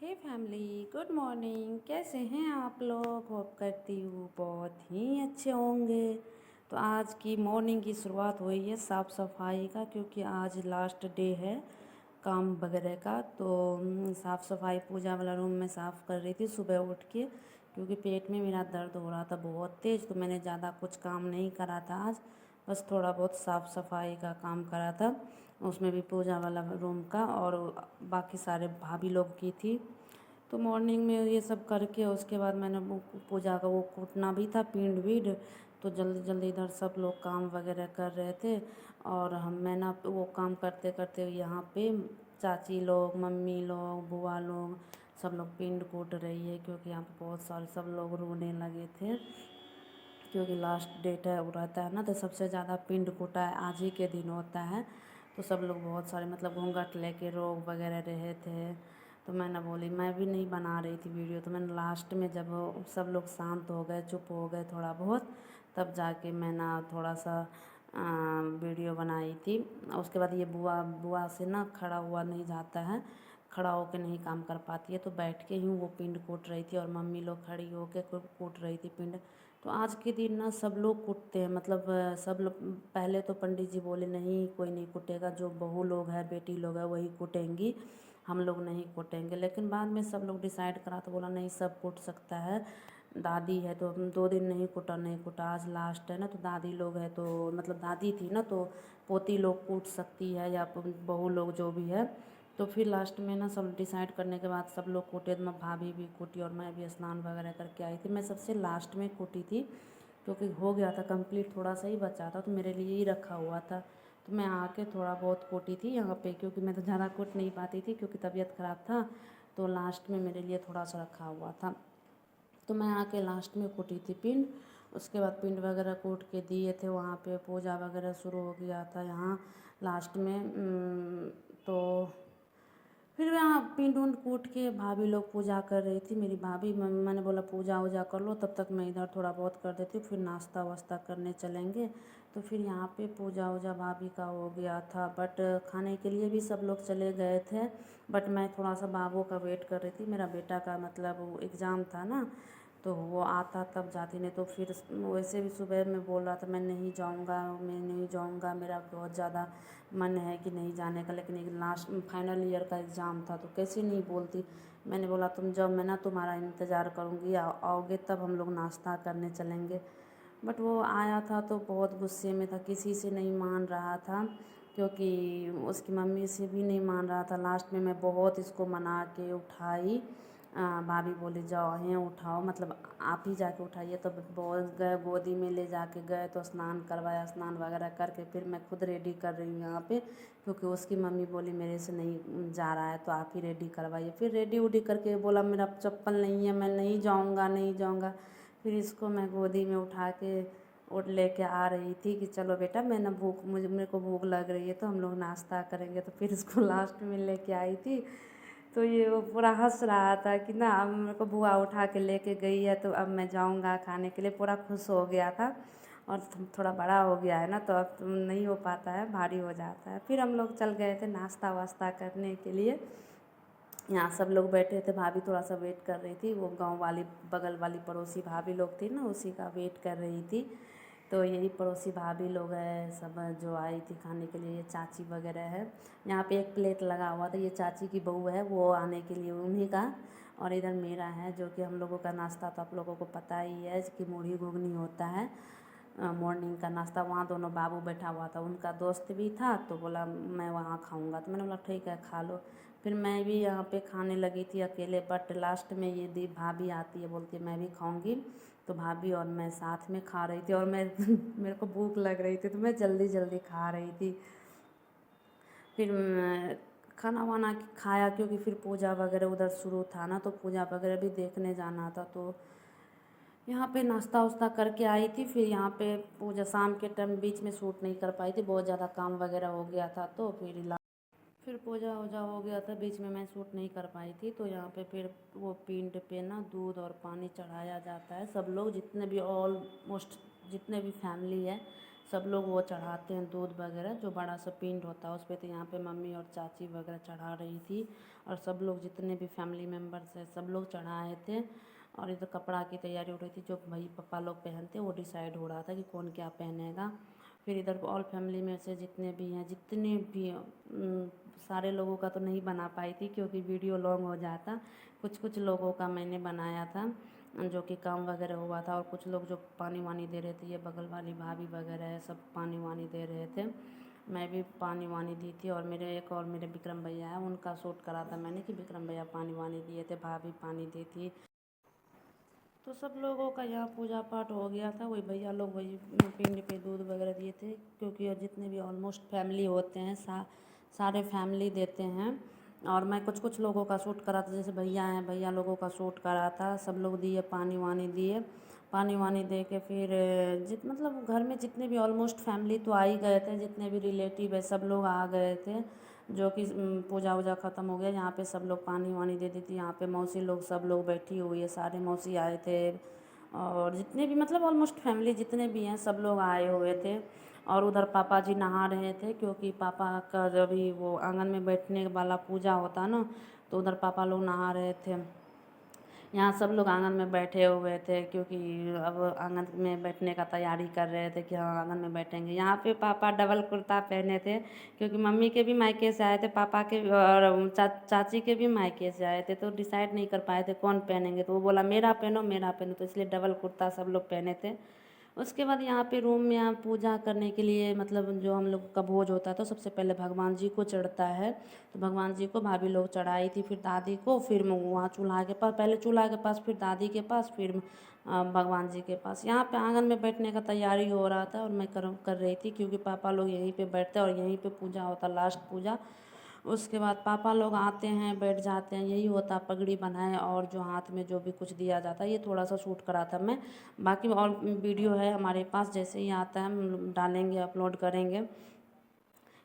हे family, good morning. कैसे हैं आप लोग? होप करती हूँ बहुत ही अच्छे होंगे। तो आज की मॉर्निंग की शुरुआत हुई है साफ़ सफाई का, क्योंकि आज लास्ट डे है काम वगैरह का। तो साफ़ सफाई पूजा वाला रूम में साफ़ कर रही थी सुबह उठ के, क्योंकि पेट में मेरा दर्द हो रहा था बहुत तेज़। तो मैंने ज़्यादा कुछ काम नहीं करा था आज, बस थोड़ा बहुत साफ़ सफाई का काम करा था, उसमें भी पूजा वाला रूम का, और बाकी सारे भाभी लोग की थी। तो मॉर्निंग में ये सब करके उसके बाद मैंने वो पूजा का वो कूटना भी था, पिंड विंड। तो जल्दी जल्दी इधर सब लोग काम वगैरह कर रहे थे, और मैं ना वो काम करते करते यहाँ पे चाची लोग, मम्मी लोग, बुआ लोग, सब लोग पिंड कूट रही है, क्योंकि यहाँ पे बहुत सारे सब लोग रोने लगे थे, क्योंकि लास्ट डेट है वो रहता है ना। तो सबसे ज़्यादा पिंड कुटा आज ही के दिन होता है। तो सब लोग बहुत सारे मतलब घूंघट लेके रो वगैरह रहे थे। तो मैंने बोली मैं भी नहीं बना रही थी वीडियो। तो मैंने लास्ट में जब सब लोग शांत हो गए, चुप हो गए थोड़ा बहुत, तब जाके मैं ना थोड़ा सा वीडियो बनाई थी। उसके बाद ये बुआ बुआ से ना खड़ा हुआ नहीं जाता है, खड़ा होके नहीं काम कर पाती है, तो बैठ के ही वो पिंड कूट रही थी, और मम्मी लोग खड़ी होके कूट रही थी पिंड। तो आज के दिन ना सब लोग कूटते हैं, मतलब सब लोग। पहले तो पंडित जी बोले नहीं कोई नहीं कूटेगा, जो बहू लोग हैं, बेटी लोग हैं, वही कूटेंगी, हम लोग नहीं कूटेंगे। लेकिन बाद में सब लोग डिसाइड करा तो बोला नहीं सब कूट सकता है। दादी है तो हम 2 दिन नहीं कूटा, नहीं कूटा, आज लास्ट है ना। तो दादी लोग है तो मतलब दादी थी ना, तो पोती लोग कूट सकती है, या बहू लोग जो भी है। तो फिर लास्ट में ना सब डिसाइड करने के बाद सब लोग कूटे। तो मैं भाभी भी कूटी, और मैं भी स्नान वगैरह करके आई थी। मैं सबसे लास्ट में कूटी थी, क्योंकि हो गया था कंप्लीट, थोड़ा सा ही बचा था, तो मेरे लिए ही रखा हुआ था। तो मैं आके थोड़ा बहुत कूटी थी यहाँ पे, क्योंकि मैं तो ज़्यादा कूट नहीं पाती थी, क्योंकि तबीयत ख़राब था। तो लास्ट में मेरे लिए थोड़ा सा रखा हुआ था। तो मैं आके लास्ट में कूटी थी पिंड। उसके बाद पिंड वगैरह कूट के दिए थे, वहाँ पे पूजा वगैरह शुरू हो गया था यहाँ लास्ट में। तो फिर यहाँ पिंड उंड कूट के भाभी लोग पूजा कर रही थी, मेरी भाभी। मैंने बोला पूजा वूजा कर लो, तब तक मैं इधर थोड़ा बहुत कर देती हूँ, फिर नाश्ता वास्ता करने चलेंगे। तो फिर यहाँ पे पूजा वूजा भाभी का हो गया था, बट खाने के लिए भी सब लोग चले गए थे। बट मैं थोड़ा सा बाबू का वेट कर रही थी, मेरा बेटा का मतलब वो एग्ज़ाम था ना, तो वो आता तब जाती। नहीं तो फिर वैसे भी सुबह में बोल रहा था मैं नहीं जाऊँगा, मैं नहीं जाऊँगा, मेरा बहुत ज़्यादा मन है कि नहीं जाने का। लेकिन एक लास्ट फाइनल ईयर का एग्ज़ाम था, तो कैसे नहीं बोलती। मैंने बोला तुम जाओ, मैं ना तुम्हारा इंतज़ार करूँगी, आओगे तब हम लोग नाश्ता करने चलेंगे। बट वो आया था तो बहुत गुस्से में था, किसी से नहीं मान रहा था, क्योंकि उसकी मम्मी से भी नहीं मान रहा था। लास्ट में मैं बहुत इसको मना के उठाई। भाभी बोली जाओ यहाँ उठाओ, मतलब आप ही जाके उठाइए। तो बोल गए, गोदी में ले जाके गए, तो स्नान करवाया, स्नान वगैरह करके फिर मैं खुद रेडी कर रही हूँ यहाँ पे, क्योंकि उसकी मम्मी बोली मेरे से नहीं जा रहा है तो आप ही रेडी करवाइए। फिर रेडी उडी करके बोला मेरा चप्पल नहीं है, मैं नहीं जाऊँगा, नहीं जाऊँगा। फिर इसको मैं गोदी में उठा के और लेके आ रही थी कि चलो बेटा, मैं ना मेरे को भूख लग रही है, तो हम लोग नाश्ता करेंगे। तो फिर इसको लास्ट में लेके आई थी। तो ये वो पूरा हंस रहा था कि ना अब मेरे को बुआ उठा के लेके गई है, तो अब मैं जाऊंगा खाने के लिए, पूरा खुश हो गया था। और थोड़ा बड़ा हो गया है ना, तो अब नहीं हो पाता है, भारी हो जाता है। फिर हम लोग चल गए थे नाश्ता वास्ता करने के लिए। यहाँ सब लोग बैठे थे, भाभी थोड़ा सा वेट कर रही थी, वो गांव वाली बगल वाली पड़ोसी भाभी लोग थी ना, उसी का वेट कर रही थी। तो यही पड़ोसी भाभी लोग हैं सब जो आई थी खाने के लिए, ये चाची वगैरह है। यहाँ पे एक प्लेट लगा हुआ था, ये चाची की बहू है, वो आने के लिए उन्हीं का। और इधर मेरा है, जो कि हम लोगों का नाश्ता तो आप लोगों को पता ही है कि मुढ़ी घुगनी होता है मॉर्निंग का नाश्ता। वहाँ दोनों बाबू बैठा हुआ था, उनका दोस्त भी था, तो बोला मैं वहाँ खाऊंगा। तो मैंने बोला ठीक है खा लो। फिर मैं भी यहाँ पे खाने लगी थी अकेले, बट लास्ट में ये दी भाभी आती है, बोलती है मैं भी खाऊंगी। तो भाभी और मैं साथ में खा रही थी, और मैं मेरे को भूख लग रही थी, तो मैं जल्दी जल्दी खा रही थी। फिर खाना वाना खाया, क्योंकि फिर पूजा वगैरह उधर शुरू था ना, तो पूजा वगैरह भी देखने जाना था। तो यहाँ पे नाश्ता वास्ता करके आई थी। फिर यहाँ पे पूजा शाम के टाइम बीच में शूट नहीं कर पाई थी, बहुत ज़्यादा काम वगैरह हो गया था। तो फिर पूजा वूजा हो गया था, बीच में मैं शूट नहीं कर पाई थी। तो यहाँ पे फिर वो पिंड पे ना दूध और पानी चढ़ाया जाता है। सब लोग जितने भी ऑलमोस्ट जितने भी फैमिली है सब लोग वो चढ़ाते हैं दूध वगैरह, जो बड़ा सा पिंड होता है उस पर। तो यहाँ पे मम्मी और चाची वगैरह चढ़ा रही थी, और सब लोग जितने भी फैमिली मेम्बर्स हैं सब लोग चढ़ाए थे। और इधर कपड़ा की तैयारी हो रही थी, जो भाई पापा लोग पहनते वो डिसाइड हो रहा था कि कौन क्या पहनेगा। फिर इधर ऑल फैमिली में से जितने भी हैं, जितने भी सारे लोगों का तो नहीं बना पाई थी क्योंकि वीडियो लॉन्ग हो जाता। कुछ कुछ लोगों का मैंने बनाया था जो कि काम वगैरह हुआ था, और कुछ लोग जो पानी वानी दे रहे थे, ये बगल वाली भाभी वगैरह है, सब पानी वानी दे रहे थे। मैं भी पानी वानी दी थी, और मेरे विक्रम भैया है, उनका शूट करा था मैंने कि विक्रम भैया पानी वानी दिए थे, भाभी पानी दी थी। तो सब लोगों का यहाँ पूजा पाठ हो गया था। वही भैया लोग वही पिंड पे दूध वगैरह दिए थे, क्योंकि जितने भी ऑलमोस्ट फैमिली होते हैं सारे फैमिली देते हैं। और मैं कुछ कुछ लोगों का शूट करा था, जैसे भैया हैं, भैया लोगों का शूट करा था। सब लोग दिए, पानी वानी दिए, पानी वानी दे के फिर मतलब घर में जितने भी ऑलमोस्ट फैमिली तो आ ही गए थे, जितने भी रिलेटिव है सब लोग आ गए थे। जो कि पूजा वूजा ख़त्म हो गया, यहाँ पे सब लोग पानी वानी दे दी थी। यहाँ पे मौसी लोग सब लोग बैठी हुई है, सारे मौसी आए थे, और जितने भी मतलब ऑलमोस्ट फैमिली जितने भी हैं सब लोग आए हुए थे। और उधर पापा जी नहा रहे थे, क्योंकि पापा का जब भी वो आंगन में बैठने वाला पूजा होता ना, तो उधर पापा लोग नहा रहे थे। यहाँ सब लोग आंगन में बैठे हुए थे, क्योंकि अब आंगन में बैठने का तैयारी कर रहे थे कि हाँ आंगन में बैठेंगे। यहाँ पे पापा डबल कुर्ता पहने थे, क्योंकि मम्मी के भी मायके से आए थे, पापा के और चाची के भी मायके से आए थे, तो डिसाइड नहीं कर पाए थे कौन पहनेंगे। तो वो बोला मेरा पहनो मेरा पहनो, तो इसलिए डबल कुर्ता सब लोग पहने थे। उसके बाद यहाँ पे रूम में यहाँ पूजा करने के लिए, मतलब जो हम लोग का भोज होता है तो सबसे पहले भगवान जी को चढ़ता है। तो भगवान जी को भाभी लोग चढ़ाई थी, फिर दादी को, फिर वहाँ चूल्हा के पास, पहले चूल्हा के पास, फिर दादी के पास, फिर भगवान जी के पास। यहाँ पे आंगन में बैठने का तैयारी हो रहा था, और मैं कर रही थी, क्योंकि पापा लोग यहीं पे बैठते हैं और यहीं पे पूजा होता, लास्ट पूजा। उसके बाद पापा लोग आते हैं, बैठ जाते हैं, यही होता, पगड़ी बनाए और जो हाथ में जो भी कुछ दिया जाता है। ये थोड़ा सा शूट करा था मैं, बाकी और वीडियो है हमारे पास, जैसे ही आता है हम डालेंगे, अपलोड करेंगे।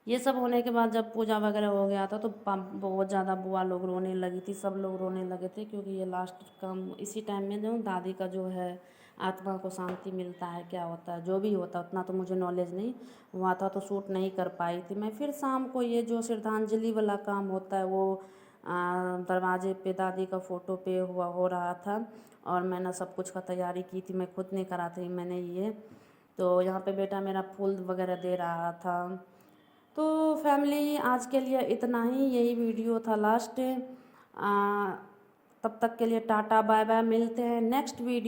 ये सब होने के बाद जब पूजा वगैरह हो गया था, तो बहुत ज़्यादा बुआ लोग रोने लगी थी, सब लोग रोने लगे थे, क्योंकि ये लास्ट काम इसी टाइम में जो दादी का जो है आत्मा को शांति मिलता है, क्या होता है जो भी होता है, उतना तो मुझे नॉलेज नहीं हुआ था, तो शूट नहीं कर पाई थी मैं। फिर शाम को ये जो श्रद्धांजलि वाला काम होता है, वो दरवाजे पे दादी का फ़ोटो पे हो रहा था, और मैंने सब कुछ का तैयारी की थी, मैं खुद नहीं करा थी मैंने ये। तो यहाँ पे बेटा मेरा फूल वगैरह दे रहा था। तो फैमिली आज के लिए इतना ही, यही वीडियो था लास्ट। तब तक के लिए टाटा बाय बाय, मिलते हैं नेक्स्ट वीडियो।